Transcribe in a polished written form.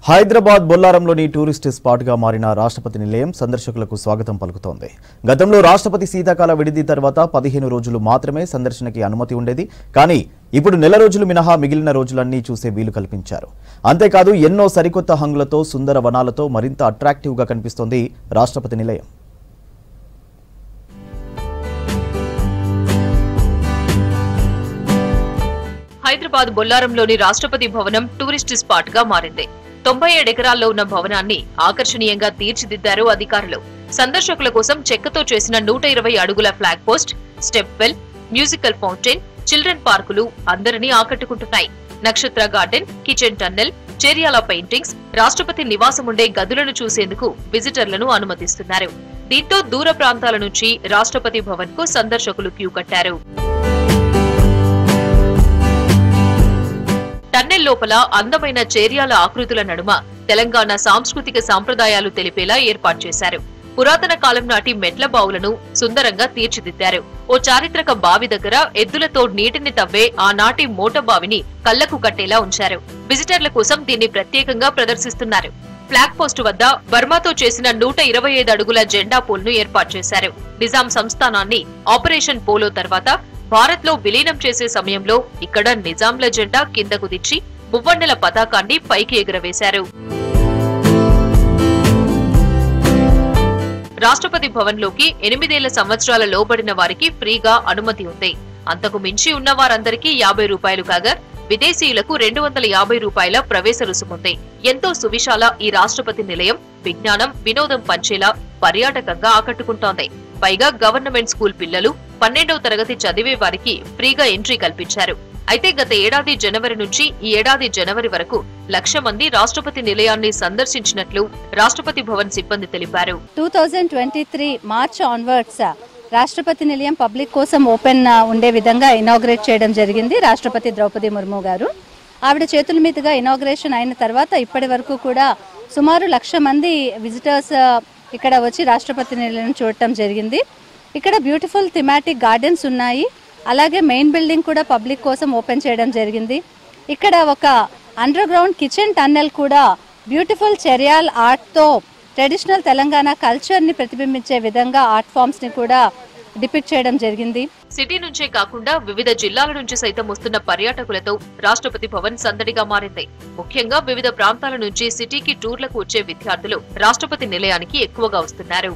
Hyderabad బొల్లారంలోని tourist spot గా మారిన రాష్ట్రపతి నిలయం సందర్శకులకు స్వాగతం పలుకుతోంది. గతంలో రాష్ట్రపతి శీతాకాల విడిది తర్వాత 15 రోజులు మాత్రమే సందర్శనకి అనుమతి ఉండేది. కానీ ఇప్పుడు నెల రోజులు మినహా మిగిలిన రోజులన్నీ చూసే వీలు కల్పించారు. అంతేకాదు ఎన్నో సరికొత్త హంగులతో సుందర వనాలతో మరింత అట్రాక్టివ్ గా కనిపిస్తోంది రాష్ట్రపతి నిలయం. హైదరాబాద్ బొల్లారంలోని రాష్ట్రపతి భవనం టూరిస్ట్ స్పాట్ గా మారింది. 97 ఎకరాల్లో ఉన్న భవనాన్ని ఆకర్షణీయంగా తీర్చిదిద్దారు అధికారులు. సందర్శకుల కోసం చెక్కతో చేసిన 120 అడుగుల flag post, step well, musical fountain, children పార్కులు అందరినీ ఆకట్టుకుంటున్నాయి. నక్షత్ర garden, kitchen tunnel, Cheriyal paintings, రాష్ట్రపతి నివాసం ఉండే గదులను చూసేందుకు విజిటర్లను అనుమతిస్తున్నారు. దీంతో దూర ప్రాంతాల నుంచి రాష్ట్రపతి భవన్ కు సందర్శకులు క్యూ కట్టారు. టన్నెల్ లోపల అందమైన చేర్యాల ఆకృతుల నడుమ తెలంగాణ సాంస్కృతిక సంప్రదాయాలు తెలిపేలా ఏర్పాటు చేశారు. పురాతన కాలం నాటి మెట్ల బావులను సుందరంగా తీర్చిదిద్దారు. ఓ చారిత్రక బావి దగ్గర ఎద్దులతో నీటిని తవ్వే ఆనాటి మోట బావిని కళ్లకు కట్టేలా ఉంచారు. విజిటర్ల కోసం దీన్ని ప్రత్యేకంగా ప్రదర్శిస్తున్నారు. ఫ్లాగ్ పోస్ట్ వద్ద బర్మాతో చేసిన 125 అడుగుల జెండా పోల్ను ఏర్పాటు చేశారు. నిజాం సంస్థానాన్ని ఆపరేషన్ పోలో తర్వాత భారత్ లో విలీనం చేసే సమయంలో ఇక్కడ నిజాంల జెండా కిందకు దించి మువ్వన్నెల పతాకాన్ని పైకి ఎగురవేశారు. రాష్ట్రపతి భవన్ లోకి 8 ఏళ్ల సంవత్సరాల లోబడిన వారికి ఫ్రీగా అనుమతి ఉంది. అంతకు మించి ఉన్న వారందరికీ 50 రూపాయలు కాగా విదేశీయులకు 250 రూపాయల ప్రవేశ రుసుముంది. ఎంతో సువిశాల ఈ రాష్ట్రపతి నిలయం విజ్ఞానం, వినోదం పంచేలా పర్యాటకంగా ఆకట్టుకుంటోంది. పైగా గవర్నమెంట్ స్కూల్ పిల్లలు, 12వ తరగతి చదివే వారికి ఫ్రీగా ఎంట్రీ కల్పించారు. అయితే గత ఏడాది జనవరి నుంచి ఈ ఏడాది జనవరి వరకు 1,00,000 మంది రాష్ట్రపతి నిలయాన్ని సందర్శించినట్లు రాష్ట్రపతి భవన్ సిబ్బంది తెలిపారు. 2023 మార్చ్ ఆన్వర్డ్స్ రాష్ట్రపతి నిలయం పబ్లిక్ కోసం ఓపెన్ ఉండే విధంగా ఇనాగ్రేట్ చేయడం జరిగింది. రాష్ట్రపతి ద్రౌపది ముర్ము గారు ఆవిడ చేతుల మీదుగా ఇనాగ్రేషన్ అయిన తర్వాత ఇప్పటి వరకు కూడా సుమారు 1,00,000 మంది విజిటర్స్ ఇక్కడ వచ్చి రాష్ట్రపతి నిలయం చూడటం జరిగింది. ఇక్కడ బ్యూటిఫుల్ థిమాటిక్ గార్డెన్స్ ఉన్నాయి. అలాగే మెయిన్ బిల్డింగ్ కూడా పబ్లిక్ కోసం ఓపెన్ చేయడం జరిగింది. ఇక్కడ ఒక అండర్ గ్రౌండ్ కిచెన్ టన్నెల్ కూడా బ్యూటిఫుల్ చెర్యాల్ ఆర్ట్తో ట్రెడిషనల్ తెలంగాణ కల్చర్ ని ప్రతిబింబించే విధంగా ఆర్ట్ ఫామ్స్ ని కూడా డిపిక్ట్ చేయడం జరిగింది. సిటీ నుంచే కాకుండా వివిధ జిల్లాల నుంచి సైతం వస్తున్న పర్యాటకులతో రాష్ట్రపతి భవన్ సందడిగా మారింది. ముఖ్యంగా వివిధ ప్రాంతాల నుంచి సిటీకి టూర్లకు వచ్చే విద్యార్థులు రాష్ట్రపతి నిలయానికి ఎక్కువగా వస్తున్నారు.